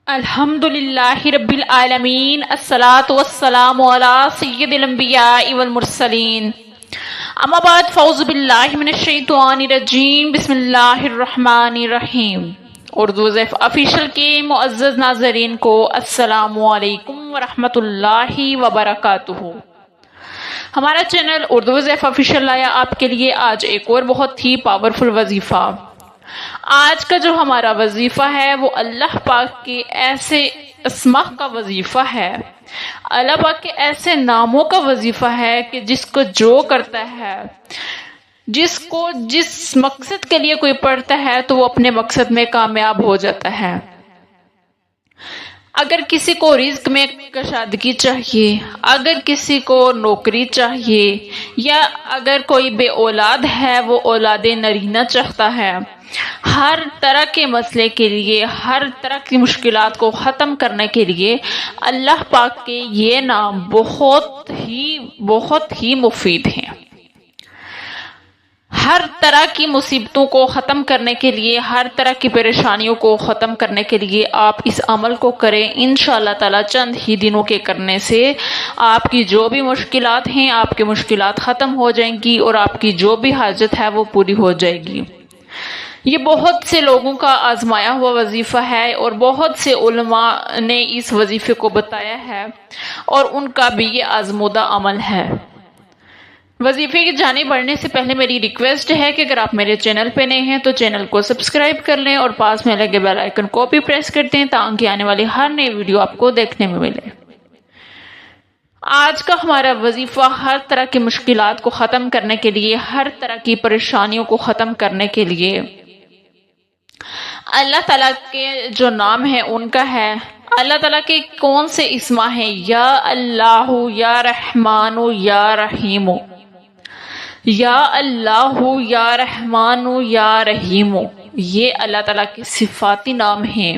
الحمدللہ رب العالمین، الصلاۃ والسلام علی سید الانبیاء والمرسلین، اما بعد، فاعوذ باللہ من الشیطان الرجیم، بسم اللہ الرحمن الرحیم۔ اردو ضیف آفیشیل کے معزز ناظرین کو السلام علیکم ورحمۃ اللہ وبرکاتہ۔ ہمارا چینل اردو ضیف آفیشیل لایا آپ کے لیے آج ایک اور بہت ہی پاورفل وظیفہ۔ آج کا جو ہمارا وظیفہ ہے وہ اللہ پاک کے ایسے اسماء کا وظیفہ ہے، اللہ پاک کے ایسے ناموں کا وظیفہ ہے کہ جس کو جو کرتا ہے، جس کو جس مقصد کے لیے کوئی پڑھتا ہے تو وہ اپنے مقصد میں کامیاب ہو جاتا ہے۔ اگر کسی کو رزق میں کشادگی چاہیے، اگر کسی کو نوکری چاہیے، یا اگر کوئی بے اولاد ہے وہ اولاد نرینہ چاہتا ہے، ہر طرح کے مسئلے کے لیے، ہر طرح کی مشکلات کو ختم کرنے کے لیے اللہ پاک کے یہ نام بہت ہی مفید ہیں۔ ہر طرح کی مصیبتوں کو ختم کرنے کے لیے، ہر طرح کی پریشانیوں کو ختم کرنے کے لیے آپ اس عمل کو کریں۔ انشاءاللہ تعالی چند ہی دنوں کے کرنے سے آپ کی جو بھی مشکلات ہیں، آپ کی مشکلات ختم ہو جائیں گی اور آپ کی جو بھی حاجت ہے وہ پوری ہو جائے گی۔ یہ بہت سے لوگوں کا آزمایا ہوا وظیفہ ہے اور بہت سے علماء نے اس وظیفے کو بتایا ہے اور ان کا بھی یہ آزمودہ عمل ہے۔ وظیفے کی جانب بڑھنے سے پہلے میری ریکویسٹ ہے کہ اگر آپ میرے چینل پہ نئے ہیں تو چینل کو سبسکرائب کر لیں اور پاس میں لگے بیل آئیکن کو بھی پریس کر دیں تاکہ آنے والی ہر نئی ویڈیو آپ کو دیکھنے میں ملے۔ آج کا ہمارا وظیفہ ہر طرح کی مشکلات کو ختم کرنے کے لیے، ہر طرح کی پریشانیوں کو ختم کرنے کے لیے اللہ تعالیٰ کے جو نام ہیں ان کا ہے۔ اللہ تعالیٰ کے کون سے اسما ہیں؟ یا اللہ، یا رحمان، یا رحیم، یا اللہ، یا رحمان، یا رحیم، یہ اللہ تعالیٰ کے صفاتی نام ہیں۔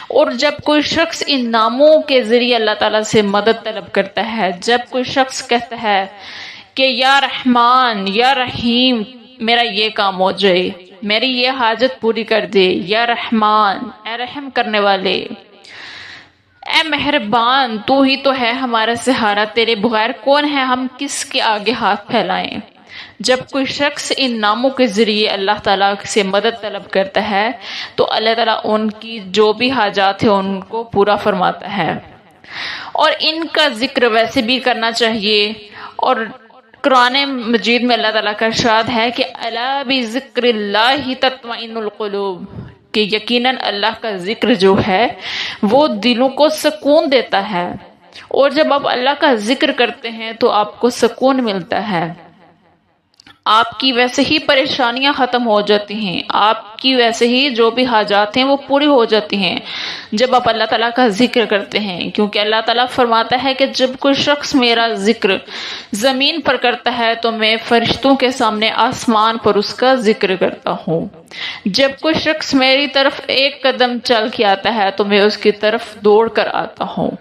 اور جب کوئی شخص ان ناموں کے ذریعے اللہ تعالیٰ سے مدد طلب کرتا ہے، جب کوئی شخص کہتا ہے کہ یا رحمان، یا رحیم، میرا یہ کام ہو جائے، میری یہ حاجت پوری کر دے، یا رحمان، اے رحم کرنے والے، اے مہربان، تو ہی تو ہے ہمارا سہارا، تیرے بغیر کون ہے، ہم کس کے آگے ہاتھ پھیلائیں۔ جب کوئی شخص ان ناموں کے ذریعے اللہ تعالیٰ سے مدد طلب کرتا ہے تو اللہ تعالیٰ ان کی جو بھی حاجات ہیں ان کو پورا فرماتا ہے۔ اور ان کا ذکر ویسے بھی کرنا چاہیے، اور قرآن مجید میں اللہ تعالیٰ کا ارشاد ہے کہ الا بذکر اللہ تطمئن القلوب، کہ یقیناً اللہ کا ذکر جو ہے وہ دلوں کو سکون دیتا ہے، اور جب آپ اللہ کا ذکر کرتے ہیں تو آپ کو سکون ملتا ہے، آپ کی ویسے ہی پریشانیاں ختم ہو جاتی ہیں، آپ کی ویسے ہی جو بھی حاجات ہیں وہ پوری ہو جاتی ہیں جب آپ اللہ تعالیٰ کا ذکر کرتے ہیں۔ کیونکہ اللہ تعالیٰ فرماتا ہے کہ جب کوئی شخص میرا ذکر زمین پر کرتا ہے تو میں فرشتوں کے سامنے آسمان پر اس کا ذکر کرتا ہوں، جب کوئی شخص میری طرف ایک قدم چل کے آتا ہے تو میں اس کی طرف دوڑ کر آتا ہوں۔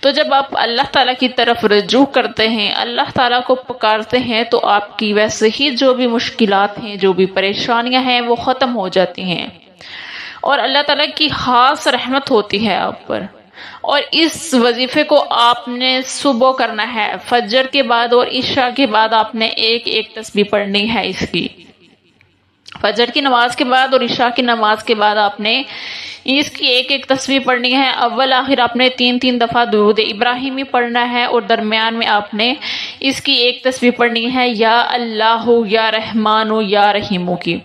تو جب آپ اللہ تعالیٰ کی طرف رجوع کرتے ہیں، اللہ تعالیٰ کو پکارتے ہیں، تو آپ کی ویسے ہی جو بھی مشکلات ہیں، جو بھی پریشانیاں ہیں وہ ختم ہو جاتی ہیں، اور اللہ تعالیٰ کی خاص رحمت ہوتی ہے آپ پر۔ اور اس وظیفے کو آپ نے صبح کرنا ہے، فجر کے بعد اور عشاء کے بعد آپ نے ایک ایک تسبیح پڑھنی ہے اس کی۔ فجر کی نماز کے بعد اور عشاء کی نماز کے بعد آپ نے اس کی ایک ایک تسبیح پڑھنی ہے۔ اول آخر آپ نے 3 دفعہ درود ابراہیمی پڑھنا ہے، اور درمیان میں آپ نے اس کی ایک تسبیح پڑھنی ہے یا اللہ، یا رحمان، یا رحیم کی۔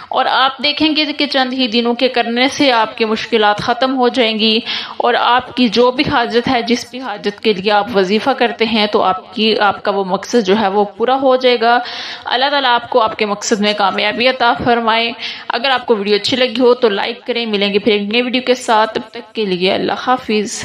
اور آپ دیکھیں گے کہ چند ہی دنوں کے کرنے سے آپ کی مشکلات ختم ہو جائیں گی، اور آپ کی جو بھی حاجت ہے، جس بھی حاجت کے لیے آپ وظیفہ کرتے ہیں، تو آپ کا وہ مقصد جو ہے وہ پورا ہو جائے گا۔ اللہ تعالیٰ آپ کو آپ کے مقصد میں کامیابی عطا فرمائے۔ اگر آپ کو ویڈیو اچھی لگی ہو تو لائک کریں۔ ملیں گے پھر ایک نئی ویڈیو کے ساتھ، تب تک کے لیے اللہ حافظ۔